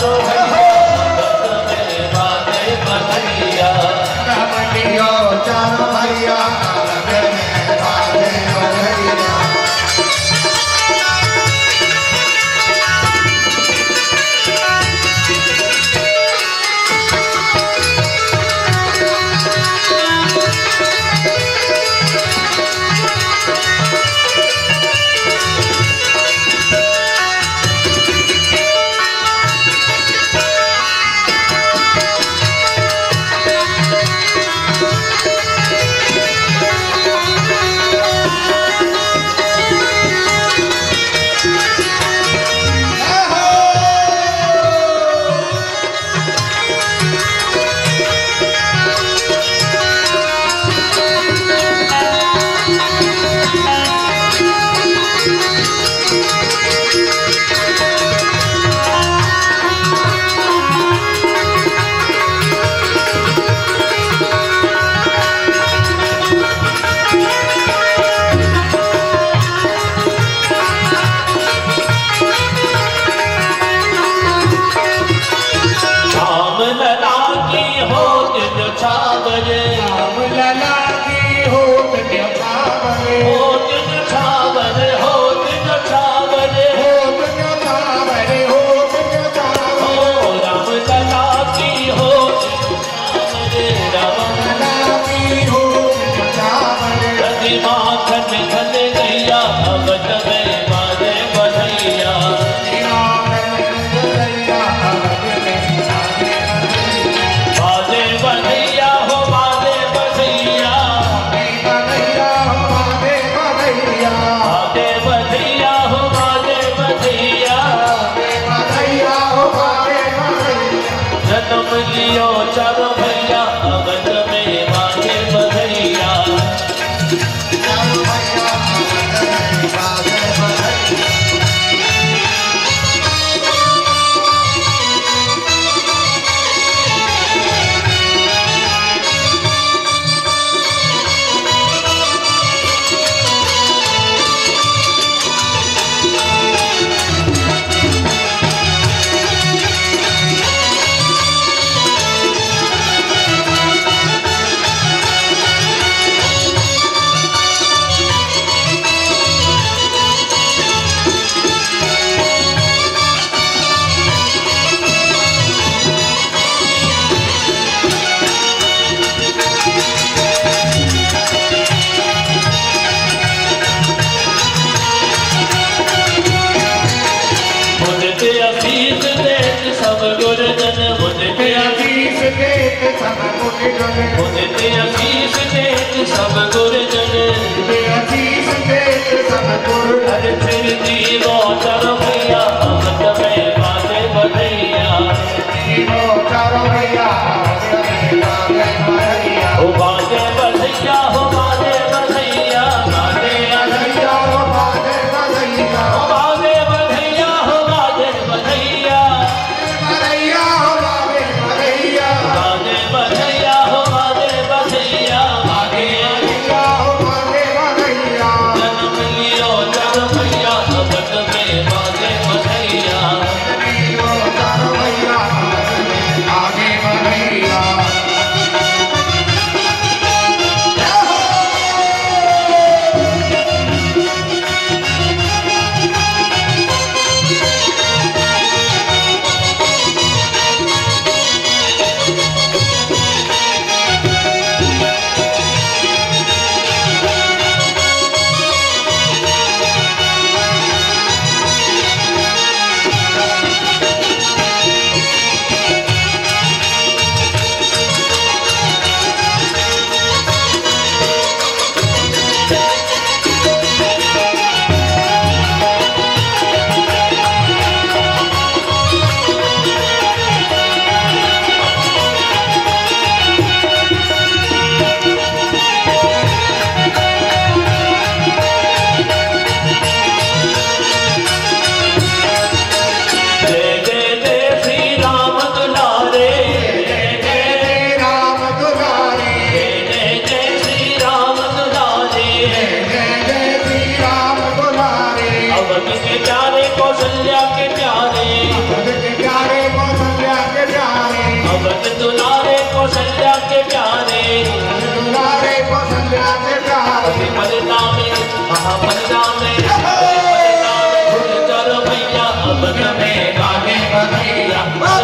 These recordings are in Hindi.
चारो भैया में बाजे बधैया रमणियो चारो भैया में बाजे बधैया लियो चारो भैया अवध में बाजे बधैया चारो भैया अवध में बाजे बधैया मुझे आशीष देत सब गुरजन आशीष देत सब गुरजन अरे फिर जीवो चारो भैया अवध में बाजे बधैया जीवो चारो भैया अवध में बाजे बधैया हो बाजे बधैया हो बाजे बधैया बाजे बधैया हो बाजे बधैया बाजे बधैया हो बाजे बधैया बधैया हो बाजे बधैया बाजे बधैया हो बाजे बधैया बाजे बधैया हो बन दुलारे कौशल्या के प्यारे, दुलारे कौशल्या के प्यारे, बलिदा में महाबलिदा में चलो भैया अवध में आगे बढ़ैया,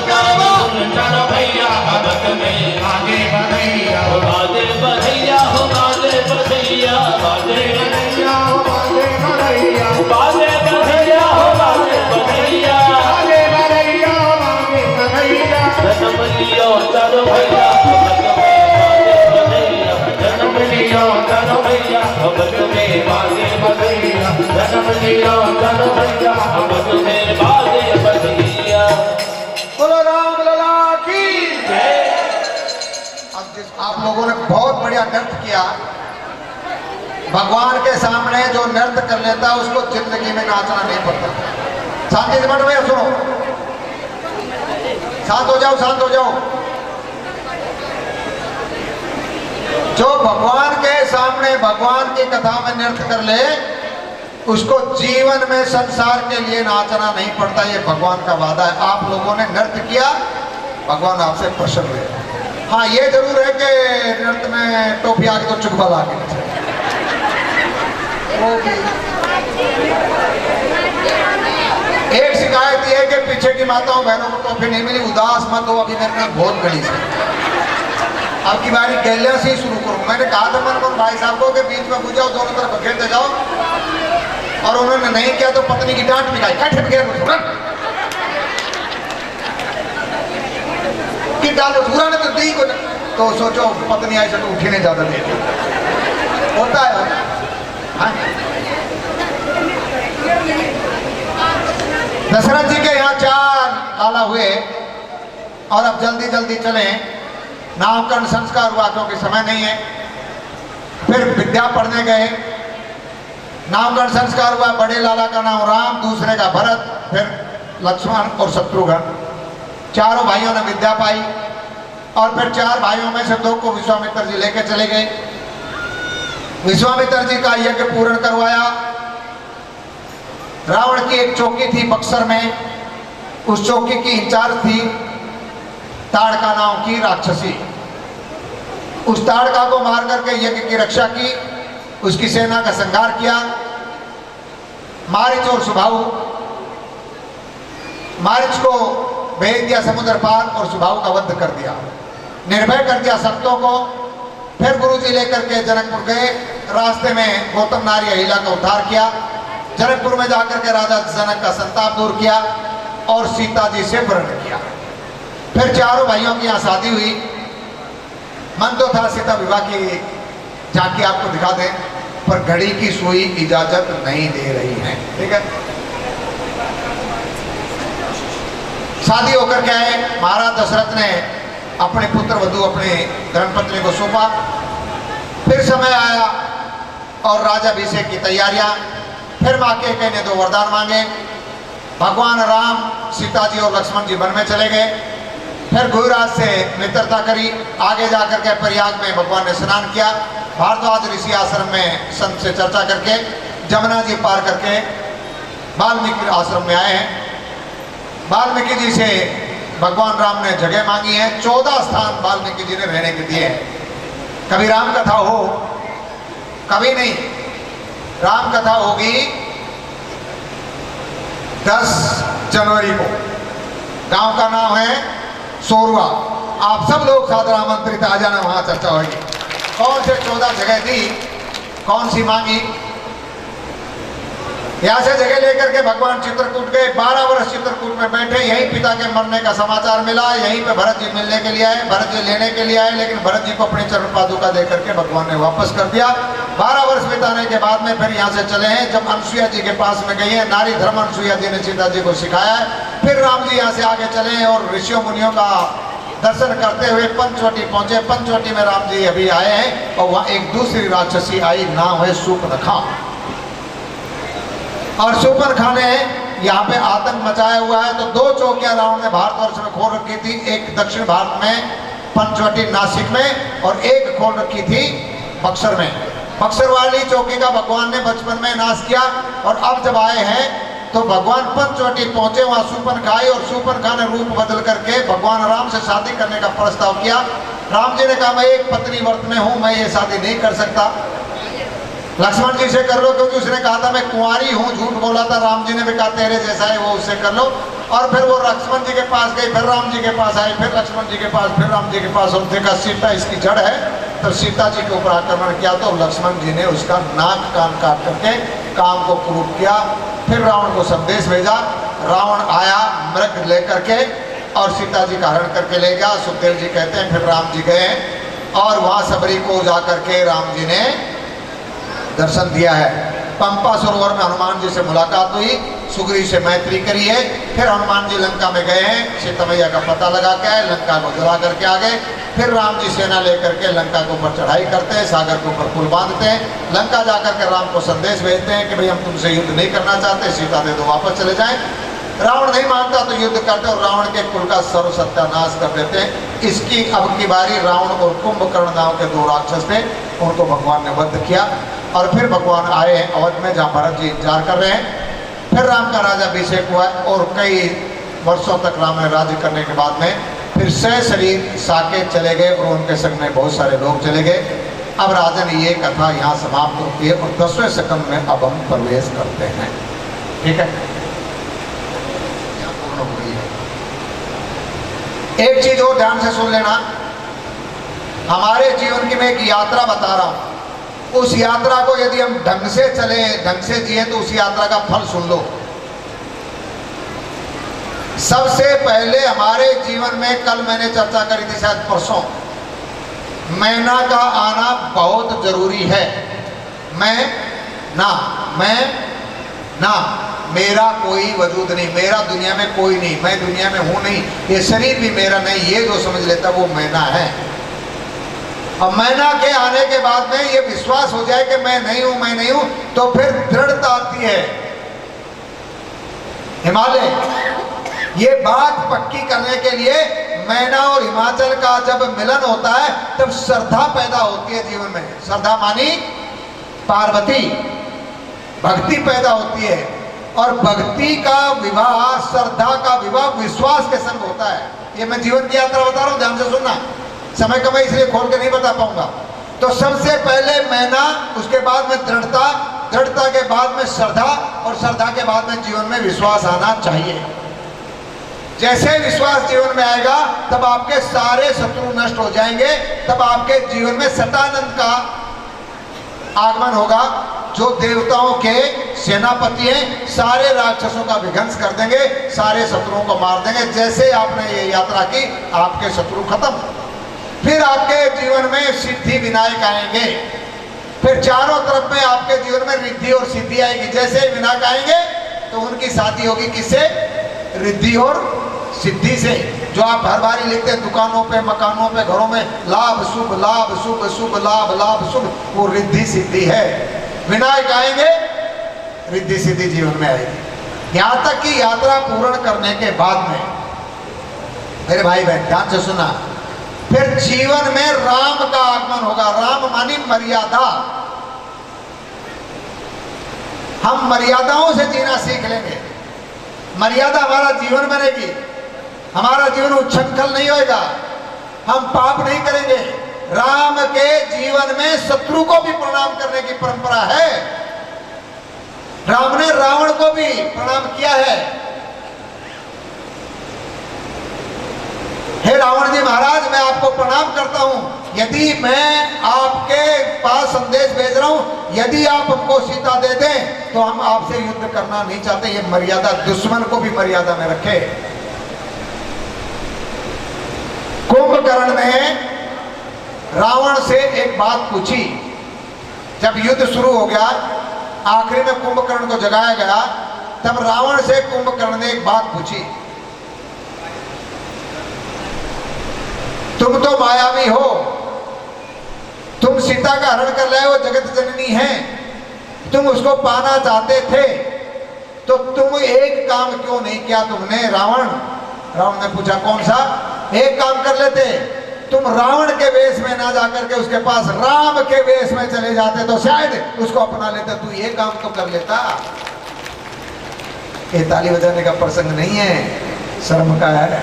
चलो भैया अवध में आगे बढ़ैया, हो बाजे बधैया, हो बाजे बधैया, बाजे बढ़ैया, हो बाजे बढ़ैया, बाजे बधैया, हो बाजे बधैया, आगे बढ़ैया, हो बाजे बढ़ैया, जन्म लियो चलो भैया अवध में बाजे बधैया, जन्म लियो चलो भैया अवध में बाजे बधैया, जन्म लियो चलो भैया अवध में बाजे बधैया। बोलो राम लला की। जय। आप लोगों ने बहुत बढ़िया नृत्य किया। भगवान के सामने जो नृत्य कर लेता है उसको जिंदगी में नाचना नहीं पड़ता। शांति से बैठो भैया, सुनो, शांत हो जाओ, शांत हो जाओ। जो भगवान के सामने भगवान की कथा में नृत्य कर ले उसको जीवन में संसार के लिए नाचना नहीं पड़ता। ये भगवान का वादा है। आप लोगों ने नृत्य किया, भगवान आपसे प्रसन्न हुए। हाँ, ये जरूर है कि नृत्य में टोपी आगे तो चुकबल आगे एक शिकायत ये है कि पीछे की माताओं बहनों को टोपी नहीं मिली। उदास मत हो, अभी मेरे में बहुत गली से अब की बारी गैलिया से ही शुरू करूँ। मैंने कहा था मनमोहन भाई साहब को कि बीच में बुझाओ, दोनों तरफ बखेरते जाओ, और उन्होंने नहीं किया तो पत्नी की डांट निकाली, क्या ठिप गया कि डालो पूरा ने तो दी को, तो सोचो पत्नी ऐसे तो उठी नहीं ज्यादा देती होता है। हाँ? दशरथ जी के यहाँ 4 लाला हुए और अब जल्दी जल्दी चले। नामकरण संस्कार हुआ क्योंकि समय नहीं है। फिर विद्या पढ़ने गए, नामकरण संस्कार हुआ। बड़े लाला का नाम राम, दूसरे का भरत, फिर लक्ष्मण और शत्रुघ्न। चारों भाइयों ने विद्या पाई और फिर 4 भाइयों में से 2 को विश्वामित्र जी लेके चले गए। विश्वामित्र जी का यज्ञ पूर्ण करवाया। रावण की एक चौकी थी बक्सर में, उस चौकी की इंचार्ज थी ताड़का नाम की राक्षसी। उस ताड़का को मार करके यज्ञ की रक्षा की, उसकी सेना का संहार किया। मारिच और सुबाहु, मारिच को भेज दिया समुद्र पार और सुबाहु का वध कर दिया, निर्भय कर दिया शक्तों को। फिर गुरुजी लेकर के जनकपुर गए। रास्ते में गौतम नारी अहिला का उद्धार किया। जनकपुर में जाकर के राजा जनक का संताप दूर किया और सीता जी से वर्ण किया। फिर चारों भाइयों की यहाँ शादी हुई। मन तो था सीता विवाह की झांकी आपको दिखा दें, पर घड़ी की सुई इजाजत नहीं दे रही है। ठीक है, शादी होकर के आए। महाराज दशरथ ने अपने पुत्र वधू अपने धर्मपत्नी को सौंपा। फिर समय आया और राजाभिषेक की तैयारियां। फिर माँ के ने 2 वरदान मांगे। भगवान राम, सीता जी और लक्ष्मण जी वन में चले गए। फिर गुरुराज से मित्रता करी। आगे जाकर के प्रयाग में भगवान ने स्नान किया। भारद्वाज ऋषि आश्रम में संत से चर्चा करके जमुना जी पार करके वाल्मीकि आश्रम में आए हैं। वाल्मीकि जी से भगवान राम ने जगह मांगी है। 14 स्थान वाल्मीकि जी ने रहने के दिए हैं। कभी राम कथा हो, कभी नहीं। राम कथा होगी 10 जनवरी को। गांव का नाम है सोरुआ। आप सब लोग सादर आमंत्रित, आ जाना, वहां चर्चा होगी। कौन से 14 जगह दी, कौन सी मांगी। यहाँ से जगह लेकर के भगवान चित्रकूट गए। 12 वर्ष चित्रकूट में बैठे। यहीं पिता के मरने का समाचार मिला। यहीं पे भरत जी मिलने के लिए आए, भरत जी लेने के लिए आए, लेकिन भरत जी को अपनी चरण पादुका दे करके भगवान ने वापस कर दिया। 12 वर्ष बिताने के बाद में फिर यहाँ से चले हैं। जब अनसुईया जी के पास में गई है, नारी धर्म अनसुईया जी ने सीता जी को सिखाया है। फिर राम जी यहाँ से आगे चले हैं और ऋषियों मुनियों का दर्शन करते हुए पंचवटी पहुंचे। पंचवटी में राम जी अभी आए हैं और वहाँ एक दूसरी राक्षसी आई, नाम है शूर्पणखा। और शूर्पणखा ने यहाँ पे आतंक मचाया हुआ है। तो 2 चौकियां रावण ने भारतवर्ष में खोल रखी थी, एक दक्षिण भारत में पंचवटी नासिक में और एक खोल रखी थी बक्सर में। बक्सर वाली चौकी का भगवान ने बचपन में नाश किया और अब जब आए हैं तो भगवान पंचवटी पहुंचे, वहां सुपरनखा आई और सुपरनखा ने रूप बदल करके भगवान राम से शादी करने का प्रस्ताव किया। राम जी ने कहा मैं एक पत्नी व्रत में हूं, मैं ये शादी नहीं कर सकता। लक्ष्मण जी से कर लो, क्योंकि उसने कहा था मैं कुंवारी हूं, झूठ बोला था। राम जी ने भी कहा तेरे जैसा है वो, उससे कर लो। और फिर वो लक्ष्मण जी के पास गई, फिर राम जी के पास आई, फिर लक्ष्मण जी के पास, फिर राम जी के पास, और देखा सीता इसकी जड़ है, तो सीता जी के ऊपर आक्रमण किया। तो लक्ष्मण जी ने उसका नाक कान काट करके काम को क्रूर किया। फिर रावण को संदेश भेजा, रावण आया मृग लेकर के और सीता जी का हरण करके ले गया। सुखदेव जी कहते हैं फिर राम जी गए और वहां सबरी को जा करके राम जी ने दर्शन दिया है। पंपा सरोवर में हनुमान जी से मुलाकात हुई, सुग्रीव से मैत्री करी है। फिर हनुमान जी लंका में गए हैं, सीता मैया का पता लगा के आए, लंका को जला करके आ गए। फिर राम जी सेना लेकर के लंका के ऊपर चढ़ाई करते हैं, सागर के ऊपर पुल बांधते हैं, लंका जाकर के राम को संदेश भेजते हैं कि भाई हम तुमसे युद्ध नहीं करना चाहते, सीता दे दो वापस चले जाएं। रावण नहीं मानता तो युद्ध करते और रावण के कुल का सर्व सत्यानाश कर देते हैं। इसकी अब की बारी रावण और कुंभकर्ण नाम के दो राक्षस थे, उनको भगवान ने वध किया। और फिर भगवान आए अवध में, जहाँ भरत जी इंतजार कर रहे हैं। फिर राम का राज्याभिषेक हुआ और कई वर्षों तक राम ने राज्य करने के बाद में फिर शरीर साकेत चले गए और उनके संग में बहुत सारे लोग चले गए। अब राजन ये कथा यहाँ समाप्त होती है और 10वें सकंद में अब हम प्रवेश करते हैं। ठीक है, पूर्ण हो गई है। एक चीज और ध्यान से सुन लेना, हमारे जीवन की मैं एक यात्रा बता रहा हूं, उस यात्रा को यदि हम ढंग से चले, ढंग से जिए, तो उस यात्रा का फल सुन लो। सबसे पहले हमारे जीवन में, कल मैंने चर्चा करी थी शायद परसों, मैना का आना बहुत जरूरी है। मैं ना मेरा कोई वजूद नहीं, मेरा दुनिया में कोई नहीं, मैं दुनिया में हूं नहीं, ये शरीर भी मेरा नहीं, ये जो समझ लेता वो मैना है। और मैना के आने के बाद में ये विश्वास हो जाए कि मैं नहीं हूं, मैं नहीं हूं, तो फिर दृढ़ता आती है। हिमालय, ये बात पक्की करने के लिए मैना और हिमाचल का जब मिलन होता है तब श्रद्धा पैदा होती है जीवन में। श्रद्धा मानी पार्वती, भक्ति पैदा होती है और भक्ति का विवाह, श्रद्धा का विवाह विश्वास के संग होता है। ये मैं जीवन की यात्रा बता रहा हूं, ध्यान से सुनना, समय कम है इसलिए खोल के नहीं बता पाऊंगा। तो सबसे पहले मैना, उसके बाद में दृढ़ता, दृढ़ता के बाद में श्रद्धा और श्रद्धा के बाद में जीवन में विश्वास आना चाहिए। जैसे विश्वास जीवन में आएगा तब आपके सारे शत्रु नष्ट हो जाएंगे, तब आपके जीवन में सतानंद का आगमन होगा, जो देवताओं के सेनापति हैं, सारे राक्षसों का विध्वंस कर देंगे, सारे शत्रुओं को मार देंगे। जैसे आपने ये यात्रा की, आपके शत्रु खत्म। फिर आपके जीवन में सिद्धि विनायक आएंगे, फिर चारों तरफ में आपके जीवन में रिद्धि और सिद्धि आएगी। जैसे विनायक आएंगे तो उनकी शादी होगी किससे? रिद्धि और सिद्धि से। जो आप हर बारी लिखते हैं दुकानों पे, मकानों पे, घरों में, लाभ शुभ, लाभ शुभ, शुभ लाभ, लाभ शुभ, वो रिद्धि सिद्धि है। विनायक आएंगे, रिद्धि सिद्धि जीवन में आएगी। यहां तक कि यात्रा पूर्ण करने के बाद में, मेरे भाई बहन ध्यान से सुना, फिर जीवन में राम का आगमन होगा। राम मानी मर्यादा। हम मर्यादाओं से जीना सीख लेंगे, मर्यादा हमारा जीवन बनेगी, हमारा जीवन उच्छृंखल नहीं होगा, हम पाप नहीं करेंगे। राम के जीवन में शत्रु को भी प्रणाम करने की परंपरा है। राम ने रावण को भी प्रणाम किया है। हे रावण जी महाराज, मैं आपको प्रणाम करता हूं। यदि मैं आपके पास संदेश भेज रहा हूं, यदि आप हमको सीता दे दें तो हम आपसे युद्ध करना नहीं चाहते। ये मर्यादा, दुश्मन को भी मर्यादा में रखे। कुंभकर्ण ने रावण से एक बात पूछी। जब युद्ध शुरू हो गया, आखिरी में कुंभकर्ण को जगाया गया, तब रावण से कुंभकर्ण ने एक बात पूछी, तुम तो मायावी हो, तुम सीता का हरण कर लाए हो, जगत जननी है, तुम उसको पाना चाहते थे, तो तुम एक काम क्यों नहीं किया तुमने? रावण ने पूछा, कौन सा? एक काम कर लेते, तुम रावण के वेश में ना जाकर के उसके पास राम के वेश में चले जाते तो शायद उसको अपना लेते। तू ये काम तो कर लेता। ये ताली बजाने का प्रसंग नहीं है, शर्म का है।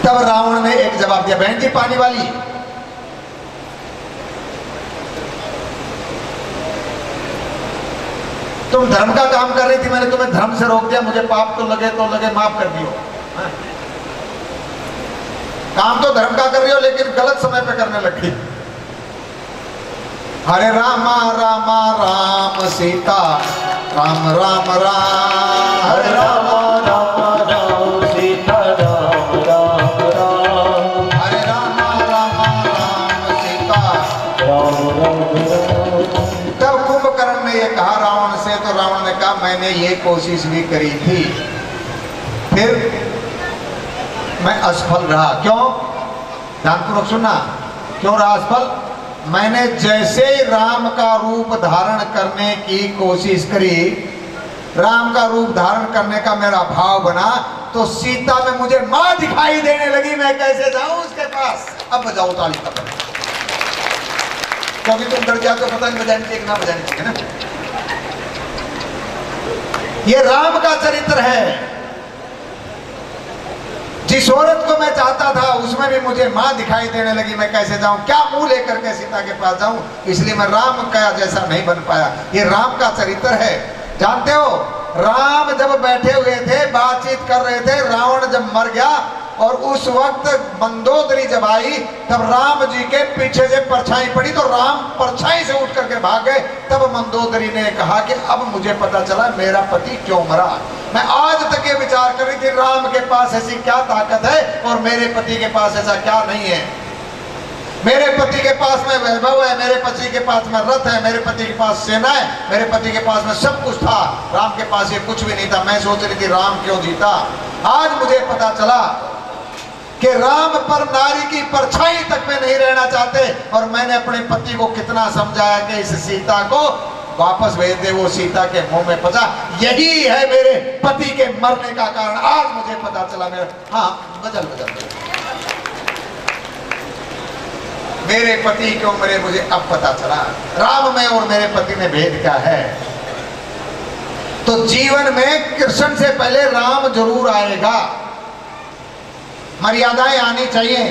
तब रावण ने एक जवाब दिया, बहन जी पानी वाली, तुम धर्म का काम कर रही थी, मैंने तुम्हें धर्म से रोक दिया, मुझे पाप तो लगे माफ कर दियो। हाँ? काम तो धर्म का कर रही हो लेकिन गलत समय पे करने लगी। हरे रामा रामा राम सीता राम राम राम, हरे रामा रामा राम सीता राम राम राम, हरे रामा रामा राम सीता राम राम राम। तब कुंभकर्ण ने ये कहा रावण से, तो रावण ने कहा मैंने ये कोशिश भी करी थी, फिर मैं असफल रहा। क्यों? ध्यानपूर्वक सुनना, क्यों रहा असफल? मैंने जैसे ही राम का रूप धारण करने की कोशिश करी, राम का रूप धारण करने का मेरा भाव बना, तो सीता में मुझे मां दिखाई देने लगी। मैं कैसे जाऊं उसके पास? अब बजाओ ताली का, क्योंकि तुम डर जाओ तो पता नहीं बजानी चाहिए कि ना बजानी चाहिए ना। ये राम का चरित्र है। जिस औरत को मैं चाहता था उसमें भी मुझे मां दिखाई देने लगी। मैं कैसे जाऊं? क्या मुंह लेकर के सीता के पास जाऊं? इसलिए मैं राम का जैसा नहीं बन पाया। ये राम का चरित्र है। जानते हो, राम जब बैठे हुए थे, बातचीत कर रहे थे, रावण जब मर गया और उस वक्त मंदोदरी जब आई, तब राम जी के पीछे से परछाई पड़ी, तो राम परछाई से उठ करके भाग गए। तब मंदोदरी ने कहा कि अब मुझे पता चला मेरा पति क्यों मरा। मैं आज तक ये विचार कर रही थी, राम के पास ऐसी क्या ताकत है और मेरे पति के पास ऐसा क्या नहीं है। मेरे पति के पास में वैभव है, मेरे पति के पास में रथ है, मेरे पति के पास सेना है, मेरे पति के पास में सब कुछ था, राम के पास ये कुछ भी नहीं था। मैं सोच रही थी राम क्यों जीता। आज मुझे पता चला कि राम पर नारी की परछाई तक में नहीं रहना चाहते, और मैंने अपने पति को कितना समझाया कि इस सीता को वापस भेज दे। वो सीता के मुंह में फंसा। यही है मेरे पति के मरने का कारण। आज मुझे पता चला मेरा, हाँ बदल मेरे पति क्यों मरे, मुझे अब पता चला। राम में और मेरे पति में भेद क्या है। तो जीवन में कृष्ण से पहले राम जरूर आएगा। मर्यादाएं आनी चाहिए,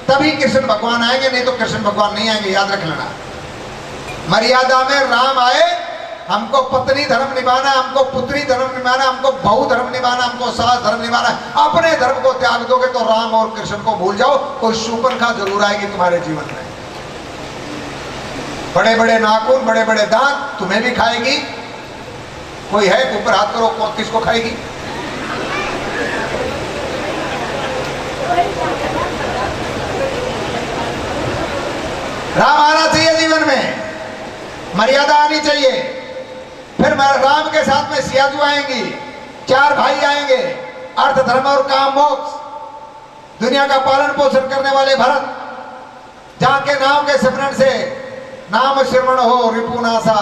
तभी कृष्ण भगवान आएंगे, नहीं तो कृष्ण भगवान नहीं आएंगे। याद रख लेना। मर्यादा में राम आए, हमको पत्नी धर्म निभाना, हमको पुत्री धर्म निभाना, हमको बहु धर्म निभाना, हमको सास धर्म निभाना। अपने धर्म को त्याग दोगे तो राम और कृष्ण को भूल जाओ। कोई शूर्पणखा जरूर आएगी तुम्हारे जीवन में। बड़े बड़े नाखून, बड़े बड़े दांत तुम्हें भी खाएगी। कोई है ऊपर हाथ करो, कौन किसको खाएगी? राम आना चाहिए जीवन में, मर्यादा आनी चाहिए। फिर राम के साथ में सियाजू आएंगी, 4 भाई आएंगे, अर्थ धर्म और काम मोक्ष, दुनिया का पालन पोषण करने वाले भरत, जहां के नाम के सिमरन से नाम श्रवण हो रिपुनासा,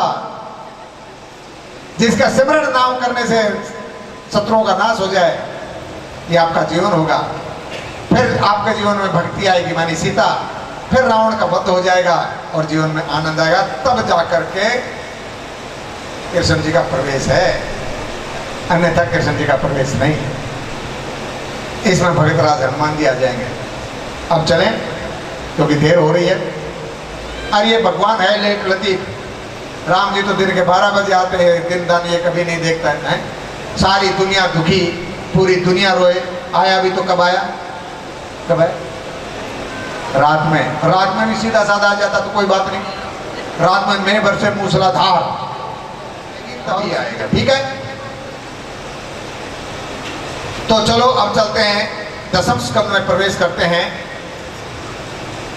जिसका सिमरन नाम करने से शत्रुओं का नाश हो जाए, ये आपका जीवन होगा। फिर आपके जीवन में भक्ति आएगी, मानी सीता। फिर रावण का वध हो जाएगा और जीवन में आनंद आएगा। तब जाकर के कृष्ण जी का प्रवेश है, अन्यथा कृष्ण जी का प्रवेश नहीं। इसमें भगतराज हनुमान जी आ जाएंगे। अब चलें क्योंकि देर हो रही है। अरे ये भगवान है लेट लतीफ। राम जी तो दिन के 12 बजे आते हैं, दिन दान ये कभी नहीं देखता है। सारी दुनिया दुखी, पूरी दुनिया रोए। आया भी तो कब आया? कब है? रात में। रात में भी सीधा साधा आ जाता तो कोई बात नहीं। रात में मैं बरसे मूसलाधार, तभी आएगा। ठीक है, तो चलो अब चलते हैं, 10वें स्कंद में प्रवेश करते हैं।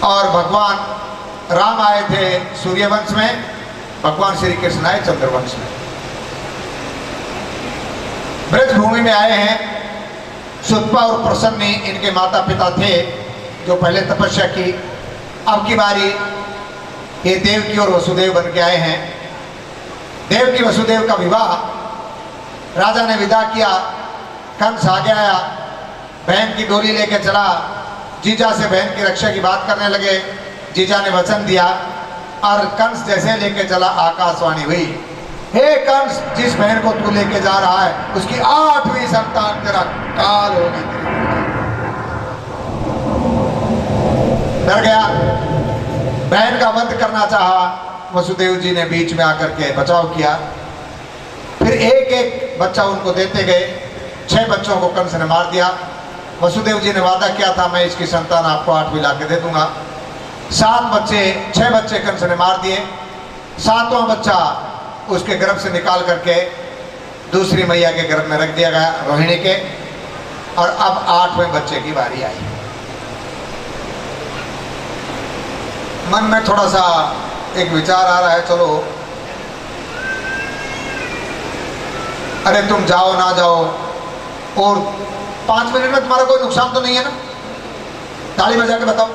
और भगवान राम आए थे सूर्यवंश में, भगवान श्री कृष्ण आए चंद्रवंश में। ब्रज भूमि में आए हैं। सुतपा और प्रसन्नी इनके माता पिता थे जो पहले तपस्या की। अब की बारी ये देवकी और वसुदेव बन के आए हैं। देवकी वसुदेव का विवाह राजा ने विदा किया। कंस आगे आया, बहन की डोली लेके चला। जीजा से बहन की रक्षा की बात करने लगे। जीजा ने वचन दिया और कंस जैसे लेके चला, आकाशवाणी हुई। हे कंस, जिस बहन को तू लेके जा रहा है उसकी 8वीं संतान तेरा काल होगी। डर गया, बहन का वध करना चाहा, वसुदेव जी ने बीच में आकर के बचाव किया। फिर एक एक बच्चा उनको देते गए, 6 बच्चों को कंस ने मार दिया। वसुदेव जी ने वादा किया था मैं इसकी संतान आपको 8वीं ला के दे दूंगा। 6 बच्चे कंस ने मार दिए। 7वां बच्चा उसके गर्भ से निकाल करके दूसरी मैया के गर्भ में रख दिया गया, रोहिणी के। और अब 8वें बच्चे की बारी आई। मन में थोड़ा सा एक विचार आ रहा है, चलो अरे तुम जाओ ना जाओ, और 5 मिनट में तुम्हारा कोई नुकसान तो नहीं है ना? ताली बजा के बताओ।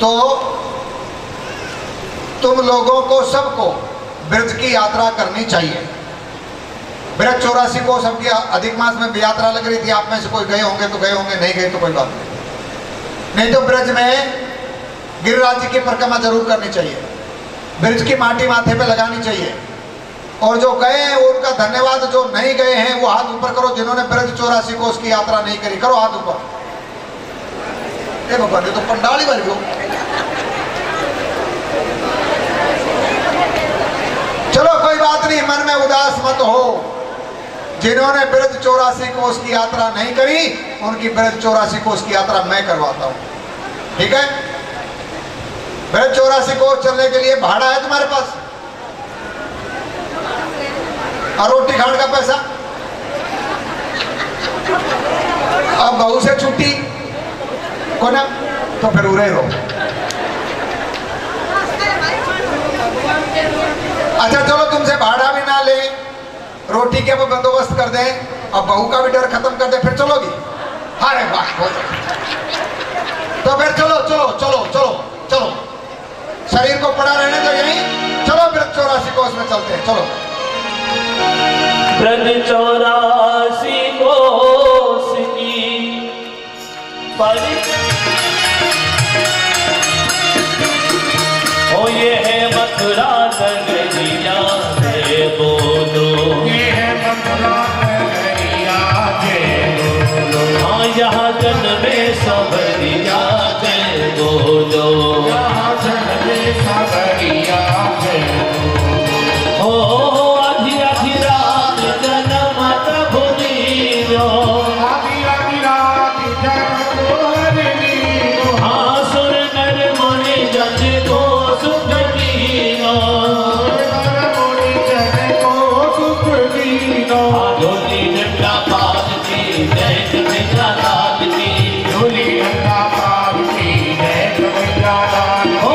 तो तुम लोगों को सबको ब्रज की यात्रा करनी चाहिए। ब्रज 84 को सबकी अधिक मास में यात्रा लग रही थी। आप में से कोई गए होंगे तो गए होंगे, नहीं गए तो कोई बात नहीं तो ब्रज में गिरिराज जी की परिक्रमा जरूर करनी चाहिए। ब्रज की माटी माथे पे लगानी चाहिए। और जो गए हैं उनका धन्यवाद, जो नहीं गए हैं वो हाथ ऊपर करो। जिन्होंने ब्रज 84 कोस की यात्रा नहीं करी, करो हाथ ऊपर। भगवान, ये तो पंडाल ही भर गयो। चलो कोई बात नहीं, मन में उदास मत हो। जिन्होंने ब्रज 84 कोस की यात्रा नहीं करी, उनकी ब्रज 84 कोस की यात्रा मैं करवाता हूं, ठीक है? ब्रज 84 कोस चलने के लिए भाड़ा है तुम्हारे पास, और रोटी खाने का पैसा। अब बहू से छुट्टी को ना, तो फिर उरे रहो। अच्छा चलो, तुमसे भाड़ा भी ना ले, रोटी के वो बंदोबस्त कर दे, और बहू का भी डर खत्म कर दे, फिर चलोगी? अरे वाह, तो फिर चलो चलो चलो चलो चलो, शरीर को पड़ा रहने दो यहीं। चलो ब्रज 84 कोस में चलते हैं, चलो। ब्रज 84 कोस की ओ ये है मथुरा नगरिया जय बोलो, ये है मथुरा नगरिया जय बोलो। हाँ यहाँ जन्मे सबरिया जय बोलो, यहाँ जन्मे सबरिया जय बोलो। हो आधी आधी रात जन्म प्रभु नीरो, आधी आधी रात जन्म हरिणीरो। हाँ सुर नर मुनि जन को सुख दीनो, नर मुनि जन को सुख दीनो। ढोली डंडा पाल की जय कन्हैया लाल की, ढोली डंडा पाल की जय कन्हैया लाल की। हो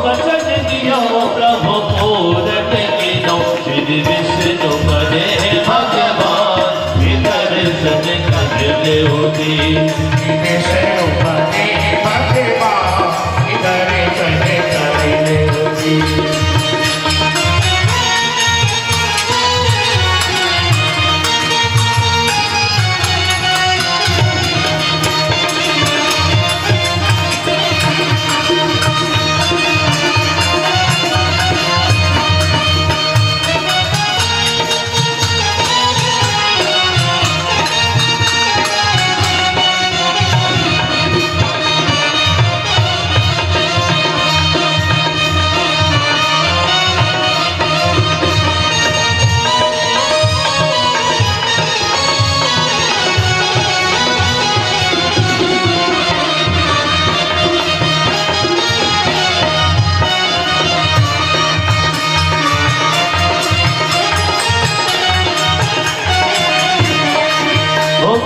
वचन दियो प्रभु पूरन कीनो, श्री विष्णु बने भगवान दर्शन कर लेओगी। विष्णु बने भगवान दर्शन कर लेओगी।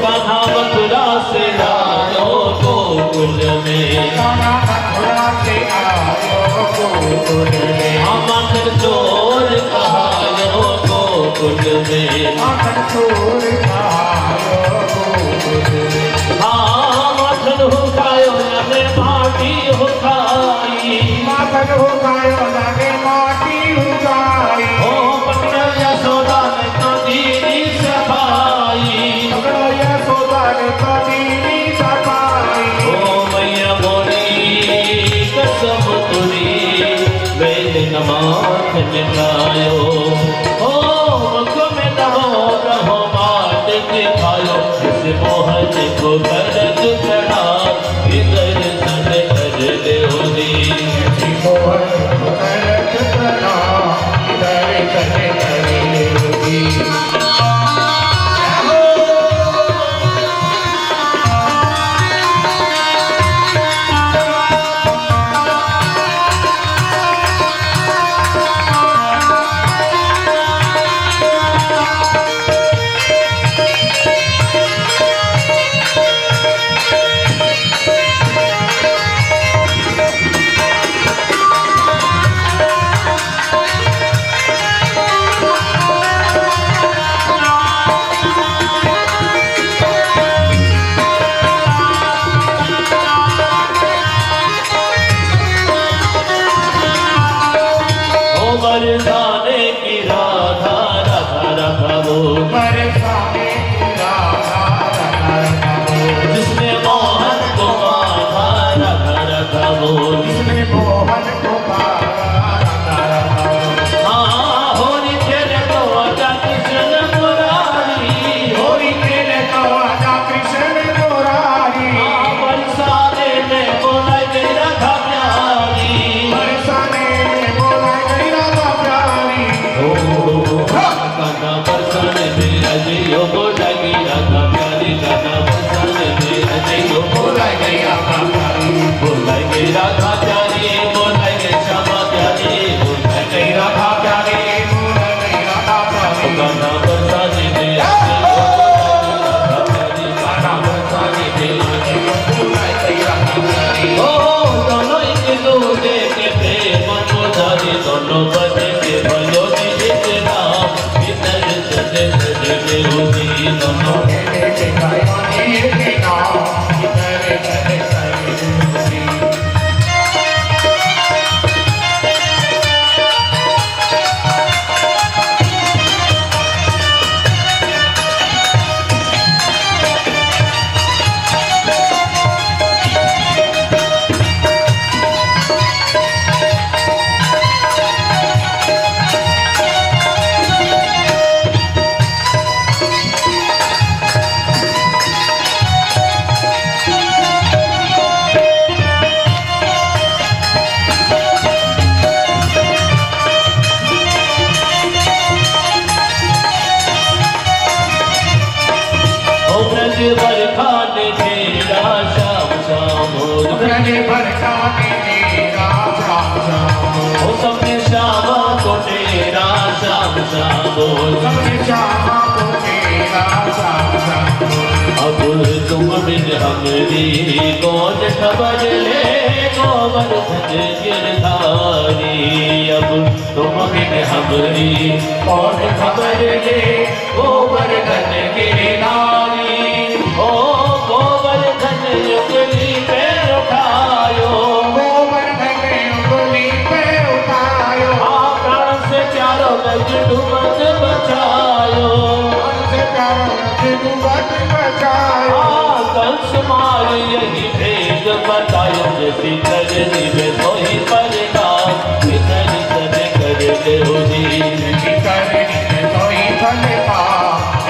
कान्हा मथुरा से आयो गोकुल में, कान्हा मथुरा से आयो गोकुल में। हाँ माखन चोर कहायो गोकुल में, माखन चोर कहायो गोकुल में। हाँ माखन हुकायो लगे माटी हुकाई, माखन हुकायो लगे माटी हुकाई। हो पकड़ यशोदा ने तो दीनी सफाई, पकड़ो यशोदा ने तो दीनी सफाई। ओ मैया बोली कसम तुरी वेद न वो बरसाने राधा रखा रखा वो जिसने मोहन को बांधा रखा रखा वो जिसने मोहन को पाया रखा रखा वो हाँ होली खेले तो आजा कृष्ण मुरारी होली खेले तो आजा कृष्ण मुरारी हाँ बरसाने में बोला गई राधा प्यारी बरसाने में बोला गई राधा प्यारी गाना बरसाने में अजयो बोला गई राधा प्यारी गाना बरसाने में अजयो बोला गई राधा प्यारी बोला गई राधा प्यारी बोला गई श्यामा प्यारी बोला गई राधा प्यारी बोला गई राधा प्यारी गाना बरसाने में अजयो बोला गई राधा प्यारी गाना बरसाने में अजयो बोला गई राधा प्यारी ओ दोनों एक दूसरे के प्रेम को जाने दोनों बने के भयो जी के नाम इधर चले चले होगी दोनों के गायने के नाम इधर चले चले बरखाने तेरा शाम शाम हो ब्रज बरसाने तेरा शाम शाम हो सबने श्यामा को तेरा शाम शाम हो सबने श्यामा को तेरा शाम शाम अब तुम बिन हमरी कौन खबर ले गोवर्धन गिरधारी अब तुम बिन हमरी कौन खबर ले गोवर्धन गिरधारी ओ गोवर्धन युगली पे उठायो गोवर्धन उंगली पे उठायो प्राण से प्यारो गज डूबत बचायो से प्यारो डूबत बचायो कंस मार यही भेद बतायो जैसी करनी में सोही परिणाम इधर सने कर ले हो जी करनी में कोई फल पा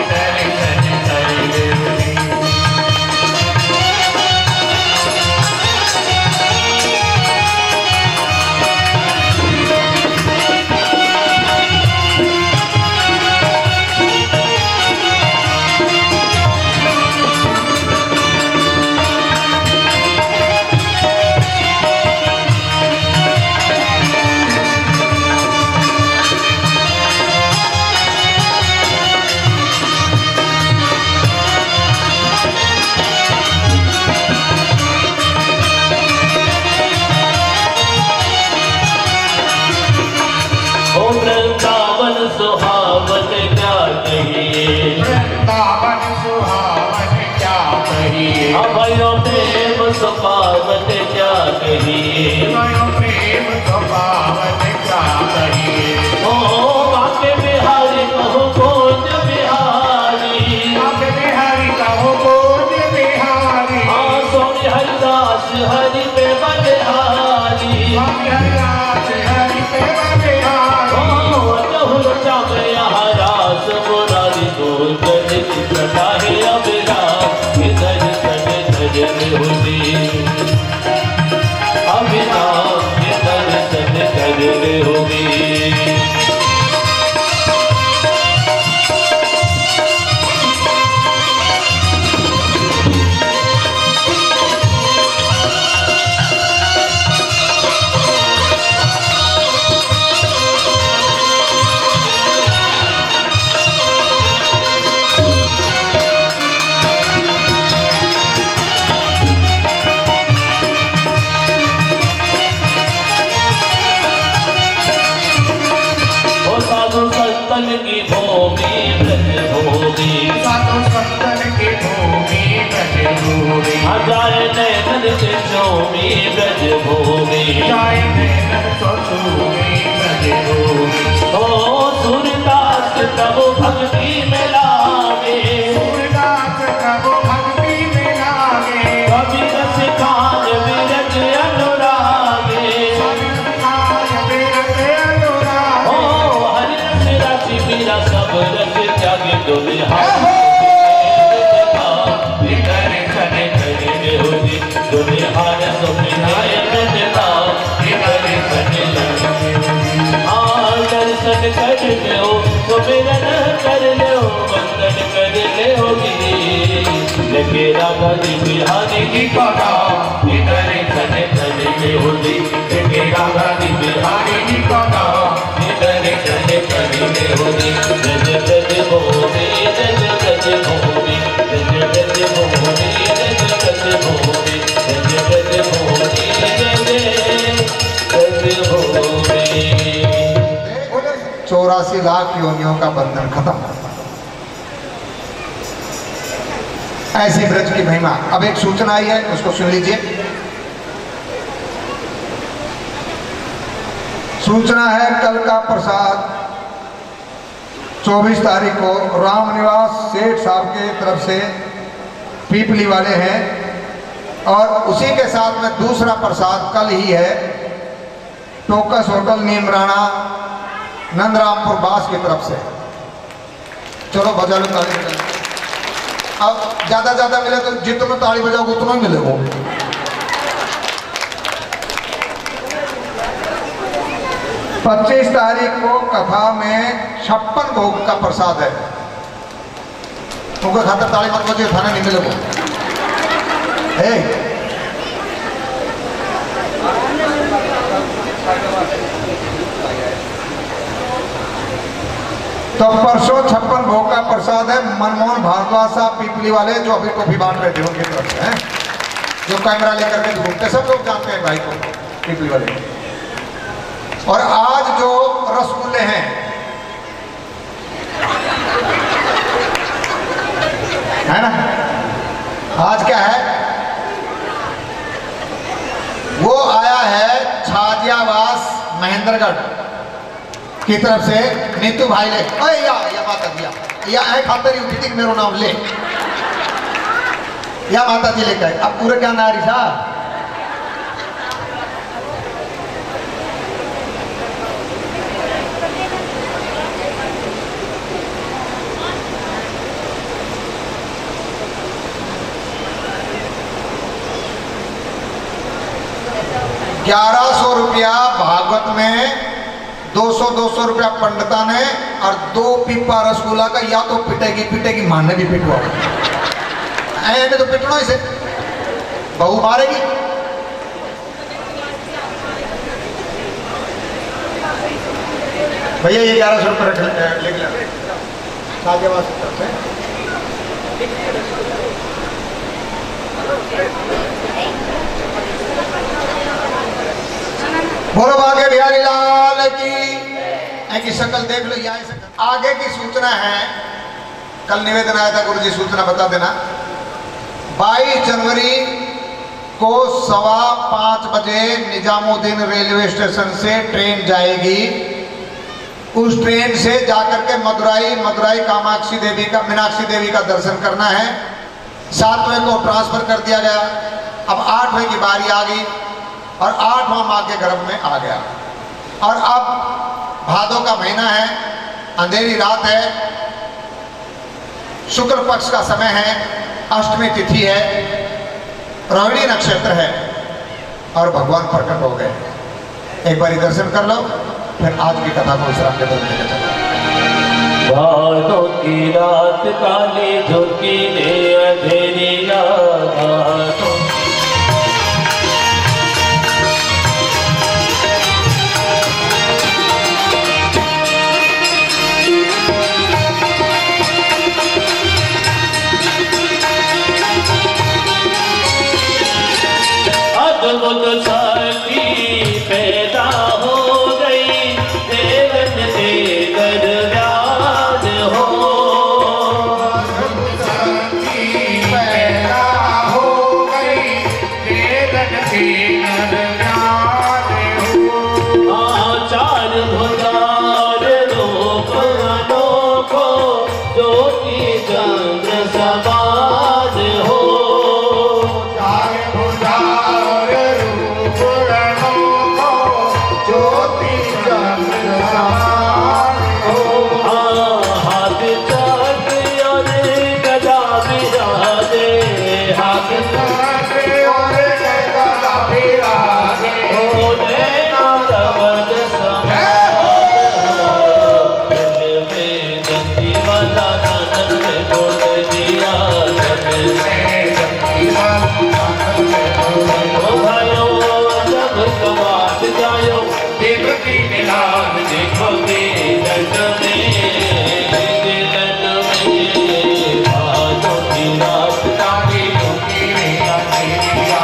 इधर सने कर ले वृंदावन सुहावन क्या कहिए वृंदावन सुहावन क्या कहिए अभयो प्रेम सुपावन क्या कहिए भयो प्रेम स्वभावन क्या कहिए ओ बाके बिहारी कहो खोज बिहारी आप बिहारी कहो बोझ बिहारी सोनी हरिदास हरि पे बलिहारी स्वामी हरिदास हरि पे बिहारी रास मुरारी को जन सदाहे अभिराम इधर सने सजन होगी अभिराम इधर सने सजन होगी संतन की भूमि ब्रज भूमि साधु संतन की भूमि ब्रज भूमि जाए नैनन से चौमी ब्रज भूमि जाए नैनन सो छूमी ब्रज भूमि ओ सूरदास तब भग भक्ति में लागे, सूरदास कब भक्ति में लागे, कवि रस काज विरज अनुरागे, ओ हरि रस राशि मेरा सब रस त्यागे दुल्हा दुल्हार सुनाय देता दर्शन कर लो सुमिरन कर लो वंदन कर लो लगे राधा जी बिहारी की कथा दर्शन कर लो लगे राधा जी बिहारी की कथा दर्शन कर लो जज जज भोले जज जज भोले जज जज भोले जज जज भोले जज जज भोले जज जज भोले। 84 लाख योनियों का बंधन खत्म। ऐसी ब्रज की महिमा। अब एक सूचना आई है, उसको सुन लीजिए। सूचना है कल का प्रसाद 24 तारीख को रामनिवास सेठ साहब के तरफ से पीपली वाले हैं, और उसी के साथ में दूसरा प्रसाद कल ही है टोकस होटल नीमराणा नंदरामपुर बास की तरफ से। चलो बजा लो ताली बजा लो। अब ज्यादा मिले तो जितना ताली बजाओगे उतना मिलेगा। 25 तारीख को कथा में 56 भोग का प्रसाद है। उनके खातर ताली मत बजे, थाने नहीं मिलेगा। तो परसों 56 भोग का प्रसाद है। मनमोहन भारद्वाज साहब पीपली वाले जो अभी टोपी बांट रहे थे उनकी तरफ से हैं, जो कैमरा लेकर के घूमते, सब लोग जानते हैं भाई को, पीपली वाले। और आज जो रसगुल्ले हैं है ना, आज क्या है, वो आया है छाजियावास महेंद्रगढ़ की तरफ से नीतू भाई ले। ओए या माता जी या खातर उठी थी मेरो नाम ले, या माता जी लेकर अब पूरे क्या नारी साहब। ₹1100 भागवत में, 200 रुपया पंडिता ने, और 2 पीपा रसगुल्ला का। या तो पिटेगी मारने भी पिटवा, ऐसे तो पिटना इसे, बहू मारेगी। भैया ये 1100 रुपये रख लिख लें साजेवास की तरफ से। बोलो भाग्य बिहारी लाल की शक्ल देख लो। यहाँ आगे की सूचना है, कल निवेदन आया था गुरुजी, सूचना बता देना। 22 जनवरी को 5:15 बजे निजामुद्दीन रेलवे स्टेशन से ट्रेन जाएगी। उस ट्रेन से जाकर के मदुराई कामाक्षी देवी का, मीनाक्षी देवी का दर्शन करना है। 7वें को ट्रांसफर कर दिया गया। अब 8वें की बारी आ गई और 8वां माँ के गर्भ में आ गया। और अब भादों का महीना है, अंधेरी रात है, शुक्ल पक्ष का समय है, अष्टमी तिथि है, रोहिणी नक्षत्र है, और भगवान प्रकट हो गए। एक बारी दर्शन कर लो, फिर आज की कथा को विश्राम के तरफ लेकर चलो। भादों की रात काली झुकी ने अंधेरी रात, अद्भुत शक्ति पैदा हो गई, देवन देकर व्याध हो। शक्ति चंद्र समान हो। चाहे भुजाए रूप अनोखो, ज्योति चंद्र समान हो। हाथ चक्र और गदा विराजे, हाथ चक्र और गदा विराजे, हो नैना रमण समान हो। दिल में गति वाला आनंद बोल दिया, दिल में ओ भाइयों जब कमात जायो, देवकी मिलान देखोगे जग में, भादों की रात तारी की रीला तेरिया।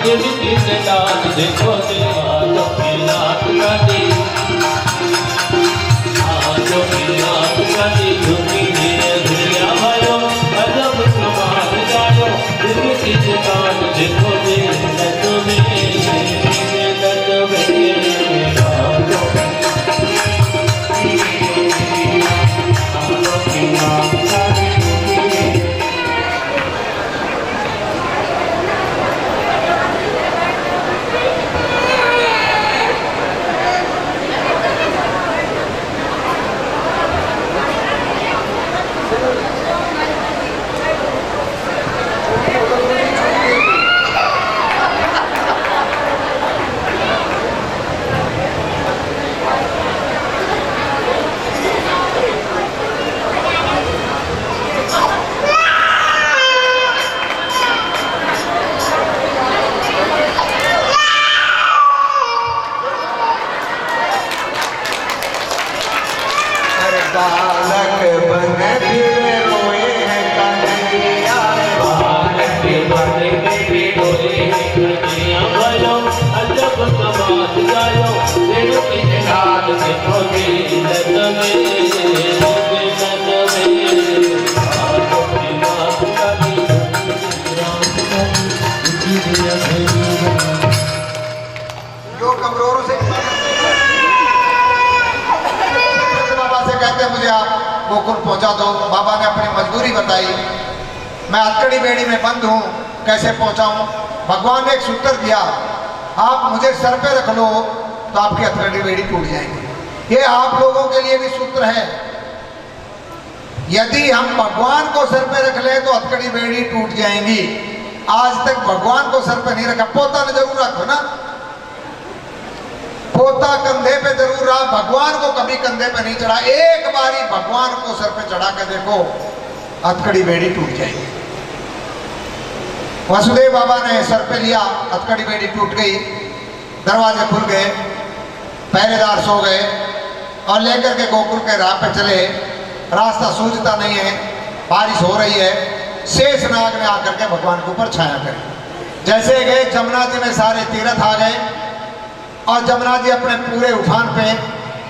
जिनकी दान देखो जी आजो की रात गाली आजो की रात गाली झूठी है दुनिया भाइयों अजब कमाल गायो जिनकी दान देखो जी नजो में बालक बन फिर रोए हैं कन्हैया बालक बन फिर रोए हैं कन्हैया भाइयों अजब कमाल गायो जिनकी दान देखो जी नजो में आजो की रात गाली जो कमजोरों से कहते मुझे आप गोकुल पहुंचा दो। बाबा ने अपनी मजबूरी बताई, मैं हथकड़ी बेड़ी में बंद हूं, कैसे पहुंचाऊं। भगवान ने एक सूत्र दिया, आप मुझे सर पे रख लो तो आपकी हथकड़ी बेड़ी टूट जाएगी। ये आप लोगों के लिए भी सूत्र है, यदि हम भगवान को सर पे रख ले तो हथकड़ी बेड़ी टूट जाएंगी। आज तक भगवान को सर पे नहीं रखा, पोता ने जरूर रखो ना, पोता कंधे पे जरूर रहा, भगवान को कभी कंधे पे नहीं चढ़ा। एक बारी भगवान को सर पे चढ़ा के देखो, हथकड़ी बेड़ी टूट जाएगी। वसुदेव बाबा ने सर पे लिया, हथकड़ी बेड़ी टूट गई, दरवाजे खुल गए, पहरेदार सो गए और लेकर के गोकुल के राह पे चले। रास्ता सूझता नहीं है, बारिश हो रही है। शेषनाग ने आकर के भगवान के ऊपर छाया करी। जैसे गए जमुना जी में सारे तीर्थ आ गए और जमुना जी अपने पूरे उठान पे,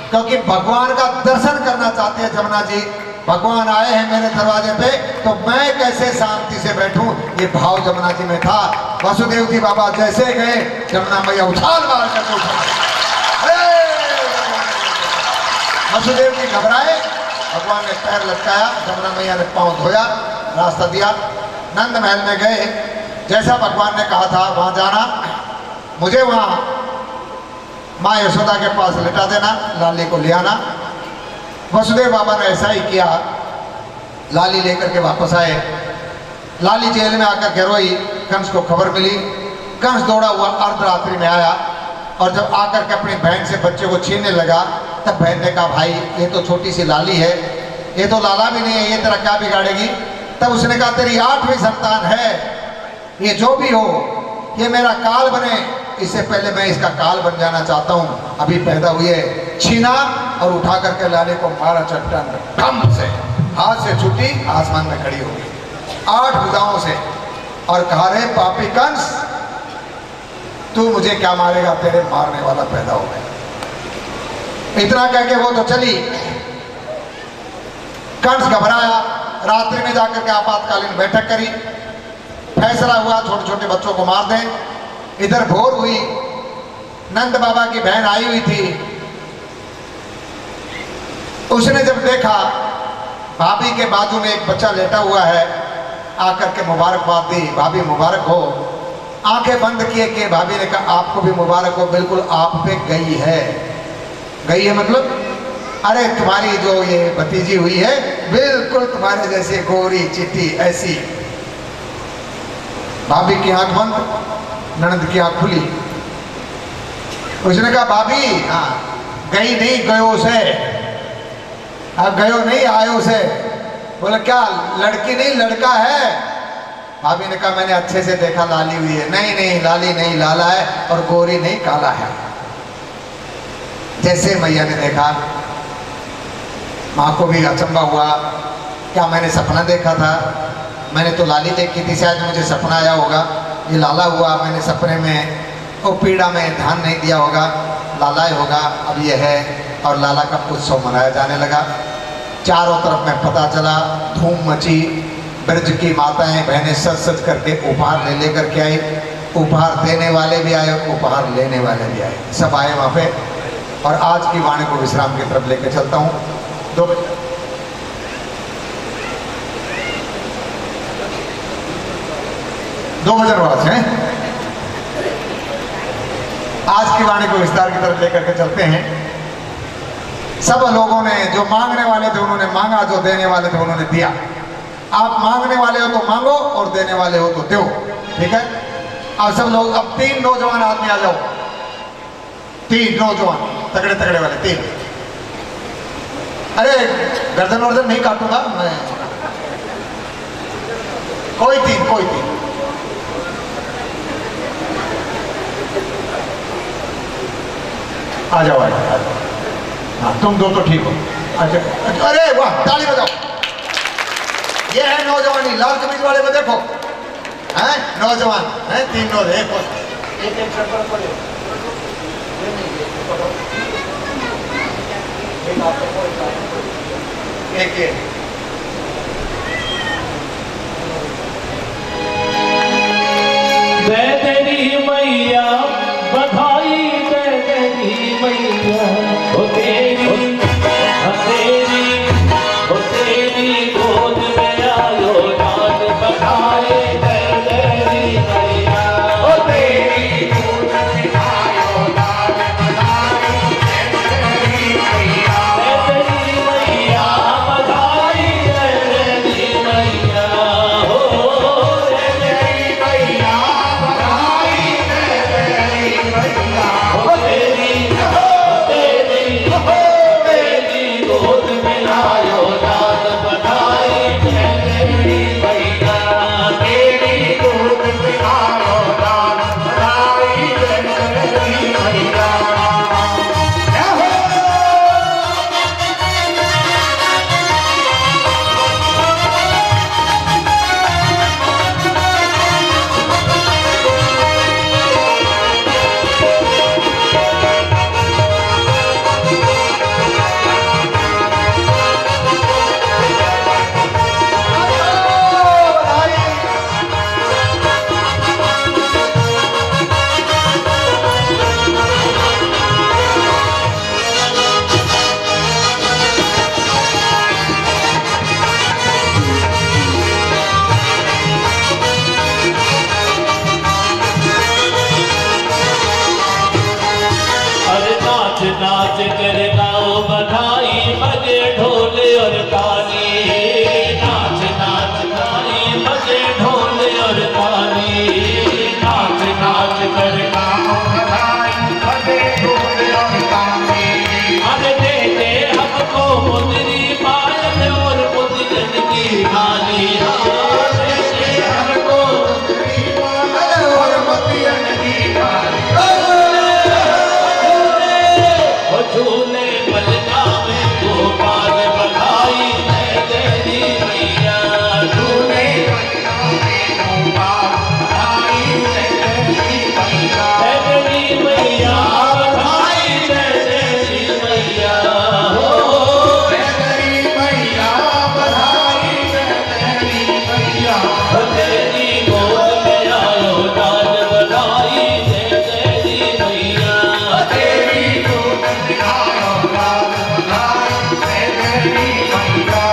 क्योंकि भगवान का दर्शन करना चाहते हैं जमुना जी। भगवान आए हैं मेरे दरवाजे पे तो मैं कैसे शांति से बैठूं, ये भाव जमुना जी में था। वसुदेव जी बाबा जैसे गए, जमुना मैया उछाल मार करके उठा। वसुदेव जी घबराए, भगवान ने पैर लटकाया, जमुना मैया ने पांव धोया, रास्ता दिया, नंद महल में गए। जैसा भगवान ने कहा था वहां जाना, मुझे वहां माँ यशोदा के पास लिटा देना, लाली को ले आना। वसुदेव बाबा ने ऐसा ही किया, लाली लेकर के वापस आए। लाली जेल में आकर के रोई, कंस को खबर मिली। कंस दौड़ा हुआ अर्धरात्रि में आया और जब आकर के अपनी बहन से बच्चे को छीनने लगा, तब बहन ने कहा भाई ये तो छोटी सी लाली है, ये तो लाला भी नहीं है, ये तेरा क्या बिगाड़ेगी। तब उसने कहा तेरी 8वीं संतान है, ये जो भी हो ये मेरा काल बने, इससे पहले मैं इसका काल बन जाना चाहता हूँ। अभी पैदा हुई है, छीना और उठा करके लाले को मारा चट्टान में, कम से हाथ से छूटी, आसमान में खड़ी हो गई 8 भुजाओं से और कहा रे पापी कंस, तू मुझे क्या मारेगा, तेरे मारने वाला पैदा हो गया। इतना कह के वो तो चली। कंस घबराया, रात्रि में जाकर के आपातकालीन बैठक करी, फैसला हुआ छोटे छोटे बच्चों को मार दें। इधर भोर हुई, नंद बाबा की बहन आई हुई थी। उसने जब देखा भाभी के बाजू में एक बच्चा लेटा हुआ है, आकर के मुबारकबाद दी, भाभी मुबारक हो। आंखें बंद किए कि भाभी ने कहा आपको भी मुबारक हो, बिल्कुल आप पे गई है। गई है मतलब, अरे तुम्हारी जो ये भतीजी हुई है बिल्कुल तुम्हारे जैसे गोरी चिट्टी ऐसी। भाभी की आंख बंद, ननद की आंख खुली। उसने कहा भाभी हाँ गई नहीं गयो से, अब गयो नहीं आयो से। बोले क्या लड़की नहीं लड़का है। भाभी ने कहा मैंने अच्छे से देखा लाली हुई है। नहीं नहीं लाली नहीं लाला है, और गोरी नहीं काला है। जैसे मैया ने देखा, माँ को भी अचंभा हुआ, क्या मैंने सपना देखा था, मैंने तो लाली देखी थी, शायद मुझे सपना आया होगा। ये लाला हुआ, मैंने सपने में वो पीड़ा में ध्यान नहीं दिया होगा, लाला ही होगा, अब ये है। और लाला का उत्सव मनाया जाने लगा। चारों तरफ में पता चला, धूम मची। ब्रज की माताएं बहनें सज सज करके उपहार ले लेकर के आई। उपहार देने वाले भी आए और उपहार लेने वाले भी आए, सब आए वहाँ पे। और आज की वाणी को विश्राम की तरफ लेकर चलता हूँ। दो भजन वाच हैं। आज की वाणी को विस्तार की तरफ लेकर के चलते हैं। सब लोगों ने, जो मांगने वाले थे उन्होंने मांगा, जो देने वाले थे उन्होंने दिया। आप मांगने वाले हो तो मांगो और देने वाले हो तो दो, ठीक है। अब सब लोग, अब 3 नौजवान आदमी आ जाओ। 3 नौजवान तगड़े तगड़े वाले 3। अरे गर्दन वर्दन नहीं काटूंगा मैं, कोई 3 आ जाओ। हाँ तुम 2 तो ठीक हो। अच्छा, अरे वाह, ताली बजाओ। ये है नौजवानी। लाल कमीज वाले को देखो, हैं नौजवान हैं। 3 नौजवान, एक शर्ट पड़े, एक दे तेरी मैया बधाई, दे तेरी मैया ओ तेरी गोद में आयो लाल, बधाई दे तेरी मैया ओ तेरी गोद में आयो लाल, बधाई दे तेरी मैया, दे तेरी मैया बधाई दे तेरी मैया हो, दे तेरी मैया बधाई दे तेरी मैया हो, तेरी गोद में आयो लाल, बधाई दे तेरी मैया, तेरी गोद में आयो लाल, बधाई दे तेरी मैया। नाच कर गाओ बधाई, बजे ढोल और ताली, नाच नाच गाई बजे ढोल और ताली, नाच नाच कर गाओ बधाई, बजे ढोल और ताली। अरे दे दे हमको मुंदरी पायल और मुंदरन की थाली, दे दे हमको मुंदरी पायल और मुंदरन की थाली। झूले पलका में गोपाल, बधाई दे तेरी मैया, झूले पलका में गोपाल, बधाई दे तेरी मैया, दे तेरी मैया बधाई दे तेरी मैया हो, दे तेरी मैया बधाई दे तेरी मैया, तेरी गोद में आयो लाल, बधाई दे तेरी मैया, तेरी गोद में आयो लाल, बधाई दे तेरी मैया।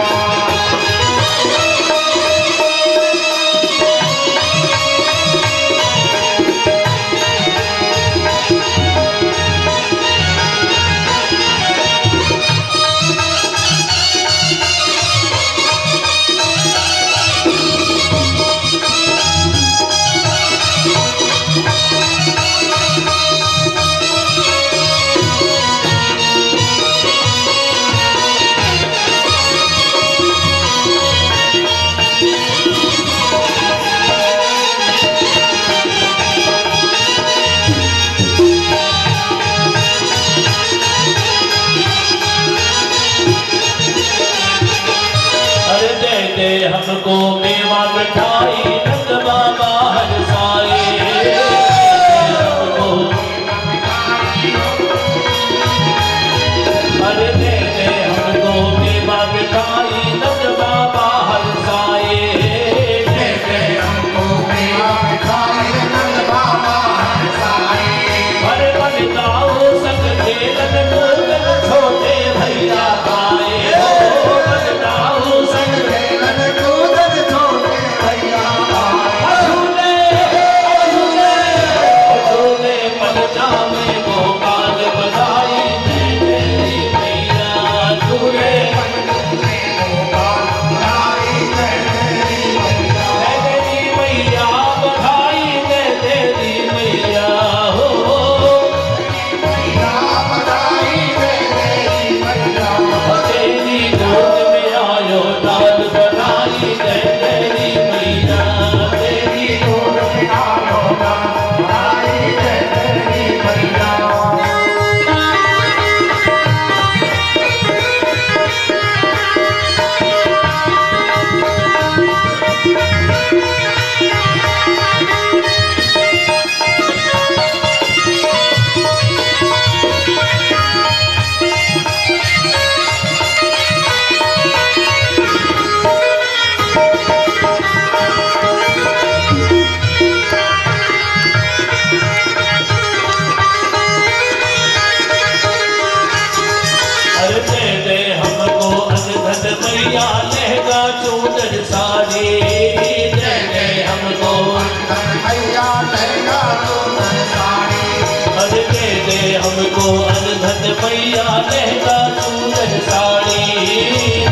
रतन मैया लहंगा चूरन साड़ी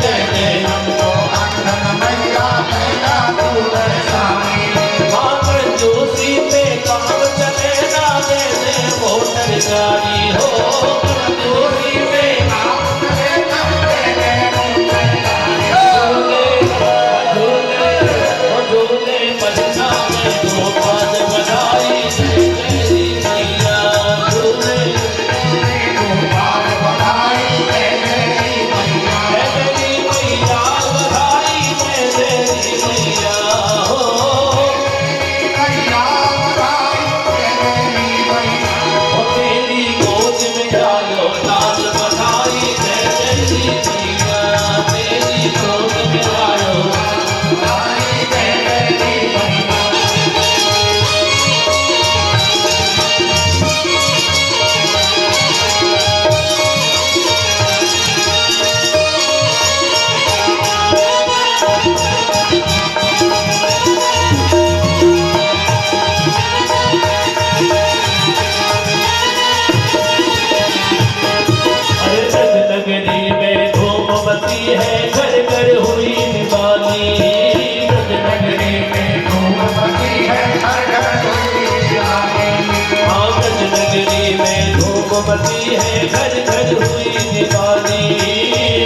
दे दे हमको अंगन मैया लहंगा चूरन साड़ी। माँ कंजूसी पे काम चले ना दे दे मोटर गाड़ी हो कंजूसी पे काम चले ना दे दे मोटर गाड़ी। झूले झूले बजना में गोपाल बधाई दे तेरी मैया झूले गोपाल बधाई दे तेरी मैया। तेरी मैया बधाई दे तेरी मैया हो मैया बधाई दे तेरी मैया। ओ तेरी गोद में आयो लाल बधाई दे तेरी मैया तेरी गोद में आयो बधाई दे तेरी मैया। अरे रंग नगरी में धूम बती है घर घर हुई दिवाली रंग नगरी में धूम बती है घर घर हुई दिवाली। हाँ रंग नगरी में धूम बती है घर घर हुई दिवाली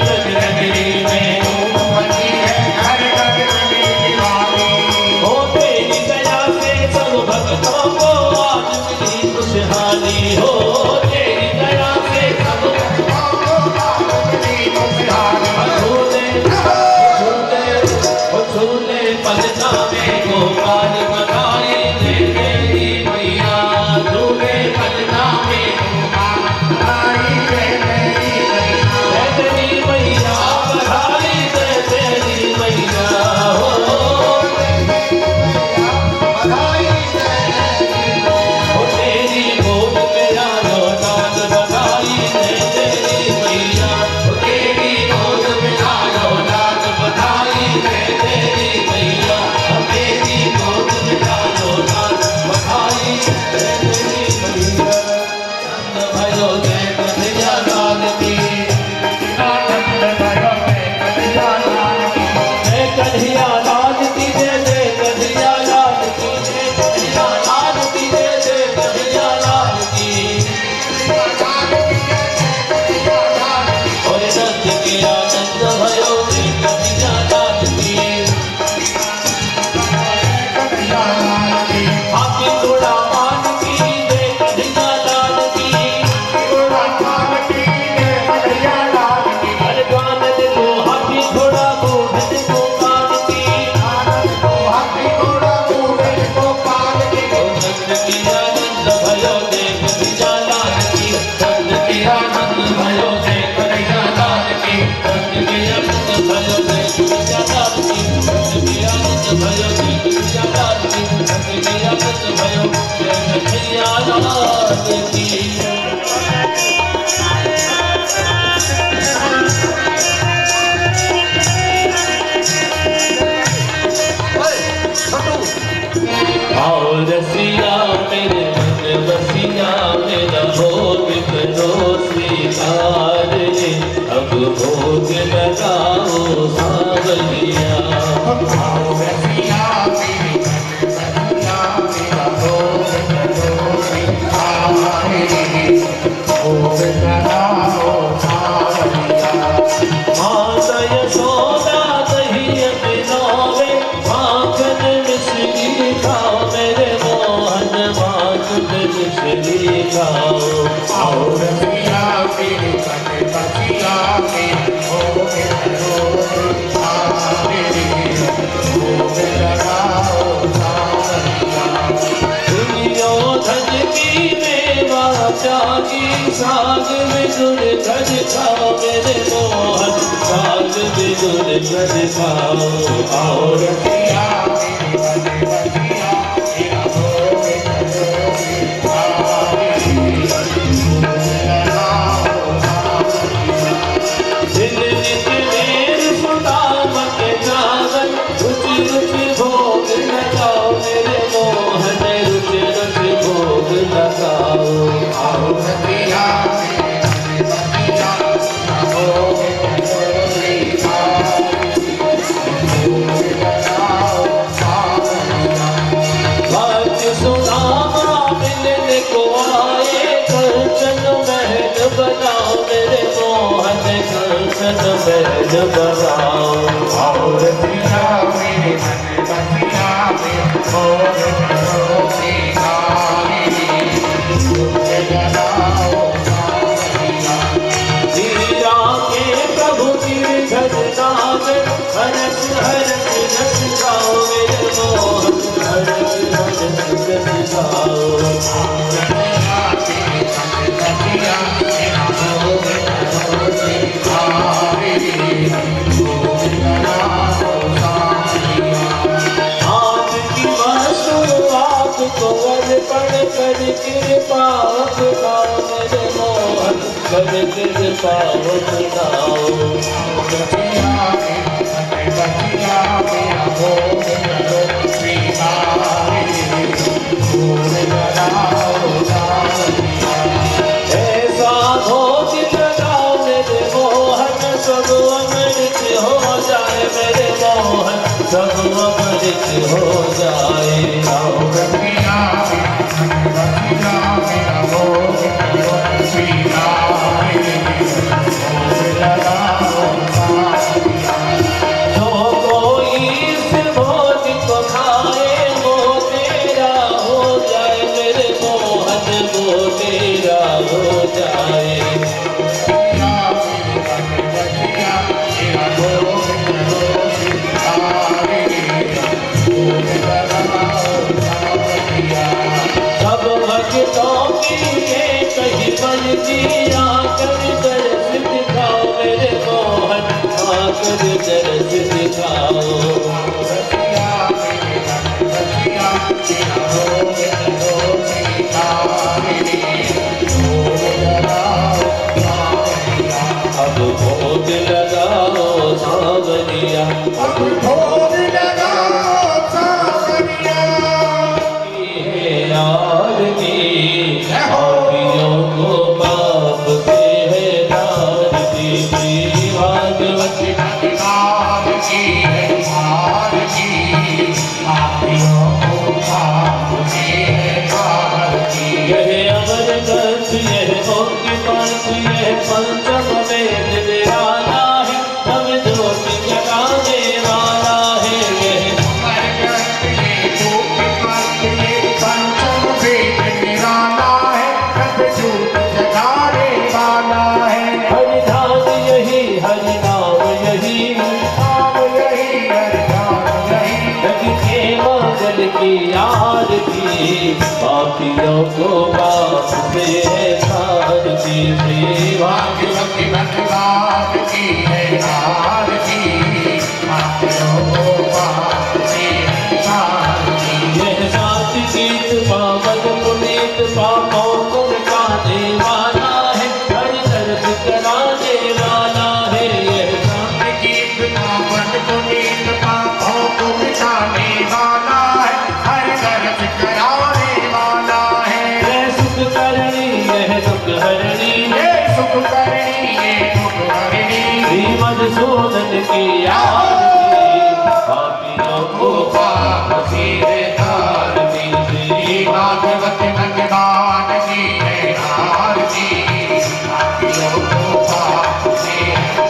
रंग नगरी में धूम बती है घर घर हुई दिवाली। हो तेरी दया से सब भक्तों को आज मिली खुशहाली हो तेरी दया से सब झूले झूले झूले पलना में गोपाल बधाई दे तेरी मैया झूले पलना में बधाई दे तेरी मैया। दे तेरी मैया बधाई दे तेरी मैया हो बधाई दे तेरी मैया। हो तेरी गोद में आयो लाल बधाई दे तेरी मैया हो तेरी गोद में आयो लाल बधाई दे तेरी मैया हो तेरी गोद में आयो लाल बधाई दे तेरी मैया नंद भयो जय कन्हैया लाल की आनंद भयो जय कन्हैया लाल की। जय कन्हैया लाल की जय जय कन्हैया लाल की जय कन्हैया लाल की जय जय कन्हैया लाल की और नंद के आनंद भयो जय कन्हैया लाल की कन्हैया लाल की। हाथी घोड़ा मान की जय कन्हैया लाल की घोड़ा पाल की जय कन्हैया लाल की। हर गानन को हाथी घोड़ा बूढ़न को कान की आनंद को हाथी घोड़ा बूढ़े को पाल की। ओ नंद की आनंद भयो जय कन्हैया लाल की नंद की आनंद भयो जय कन्हैया लाल की नंद की आनंद भयो जय कन्हैया लाल की नंद की आनंद भयो जय कन्हैया लाल की नंद की आनंद भयो जय कन्हैया लाल की आओ रसिया मेरे मन बसिया मेरा भोग करो स्वीकार रे अब भोग लगाओ सावलिया आओ रसिया मेरी कन्हैया मेरा भोग करो सिंगारे। भोग लगाओ सावलिया। माता यशोदा दही अपनावे माखन मिश्री खाओ मेरे मोहन माखन मिश्री खाओ आओ रसिया मेरी कन्हैया मेरा भोग करो सिंगारे। भोग लगाओ सावलिया। दुर्योधन की मेवा त्यागी साग विदुर गज खाओ मेरे मोहन साग विदुर गज खाओ आओ रसिया मेरी कन्हैया मेरा भोग करो सिंगारे। भोग लगाओ सावलिया। दिन नित मेर सुदामत जागन रुचि रुचि भोग लगाओ मेरे मोहन रुचि रुचि भोग लगाओ आओ रसिया मेरी मन बनाओ। और सिया मेरे मन बसिया में और करो सिंगारी जलाओ सावरिया। हीरा के प्रभु गिरधर नाम हरस हरस रस गाओ मेरे मोहन हरस हरस रस गाओ। आपकी वस्तु आपको अर्पण कर कृपा अपनाओ मेरे मोहन कर कृपा अपनाओ। ऐसा भोग लगाओ मेरे मोहन सब अमृत हो जाए मेरे मोहन सब अमृत हो जाए। जो कोई इस भोग को खाए वो तेरा हो जाए मेरे मोहन वो तेरा हो जाए। सब भक्तों की ये कही बंदी आकर दर्श दिखाओ मेरे मोहन आकर दर्श दिखाओ। अब भोग लगाओ सांवरिया अब भोग लगाओ सावरिया। आरती पापियों को पाप से है तारती भागवती भगवान की है आरती पापियों को पाप से है तारती। यह अमर ग्रंथ यह मुक्ति पंथ यह पंचम वेद निराला है हम ज्योति जगाने वाला है। यह अमर ग्रंथ ये मुक्ति पंथ ये पंचम वेद निराला है सब झूठ जगाने वाला है। हरि ध्यान यही हरि नाम यही नाम यही हरि नाम यही लगी के मंगल की आरती पापियों को बाप से है तारती सेवा। भाग्यवती भगवान की है आरती पापियों को पाप से तारती। यह सात गीत पावन पुनीत पापों को मिटाने वाला है हरि दर्द कराने वाला है। यह सात गीत पावन पुनीत पापों को मिटाने वाला है हर दर्द कराने वाला है। यह सुख करणी यह दुख हरणी ये सुख करनी ये दुख हरनी श्री मधुसूदन की आरती पापियों को पाप से है तारती श्री भागवत भगवान की है आरती पापियों को पाप से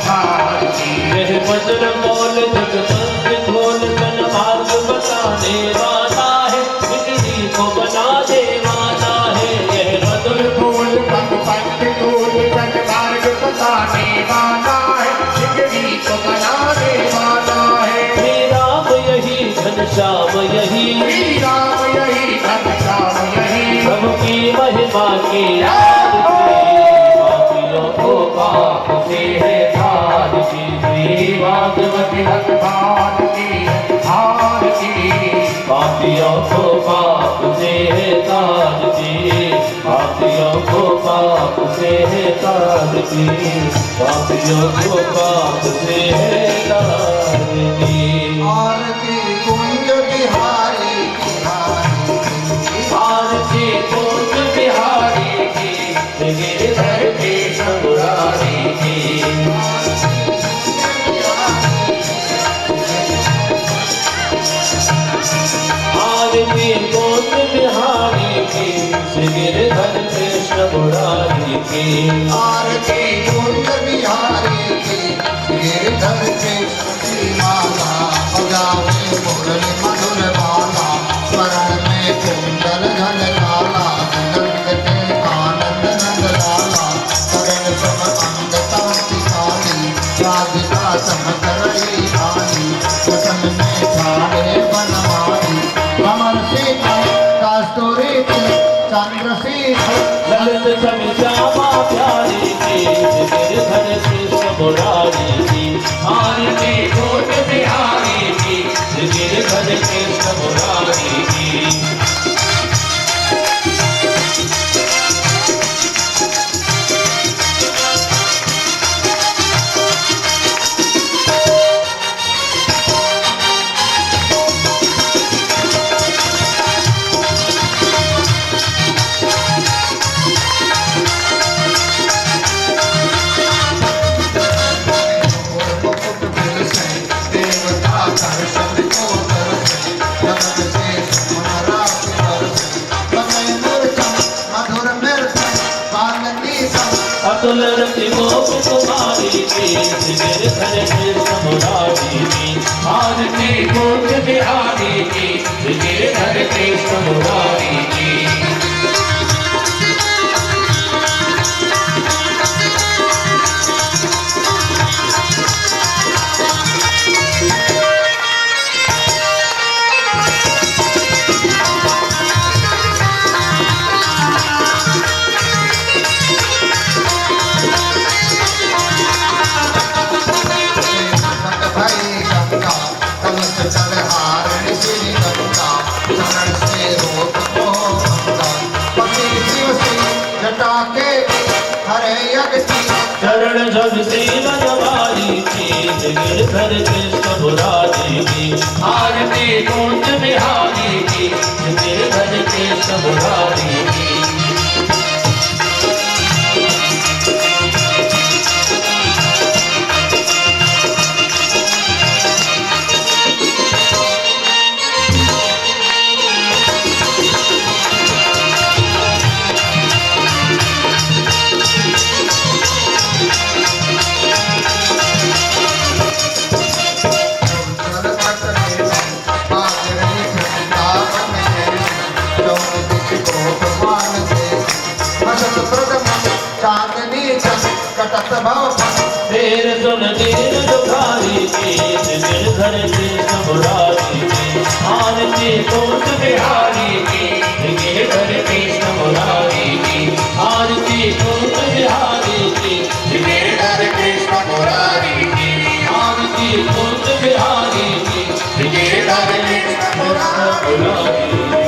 तारती। यह मंत्र बोल जगवंत ढोल तन मार्ग बताने वाला है बिगड़ी को बनाने वाला है। यह मधुर फूल पंख पंख फूल जग मार्ग बताने वाला है जिंदगी को बनाने वाला है। श्री राम यही घनश्याम यही श्री राम यही घनश्याम यही सबकी महिमा की आरती पापियों को पाप से है तारती श्री भागवती भगवान की आरती पापियों को पाप से है तारती पापियों को पाप से है तारती पापियों को पाप से है तारती। आरती कुंज बिहारी की आरती कुंज बिहारी की गिरधर कृष्ण मुरारी की। आरती कुंज बिहारी की गिरधर कृष्ण मुरारी की। आरती कुंज बिहारी की गिरधर मुरारी की, आरती कोट बिहारी की, गिरधर कृष्ण मुरारी की। अतुल रति गोप कुमारी की, गिरधर कृष्ण मुरारी की, आरती कोट बिहारी की, गिरधर कृष्ण मुरारी की। चरण जग सेवा जवारी की, गिरधर कृष्ण मुरारी की, आरती कोट बिहारी की, गिरधर कृष्ण मुरारी की। तेर सुन दीन दुखारी की, गिरधर कृष्ण मुरारी की, आरती कोट बिहारी की, गिरधर कृष्ण मुरारी की, आरती कोट बिहारी की, गिरधर कृष्ण मुरारी की, आरती कोट बिहारी की, गिरधर कृष्ण मुरारी की।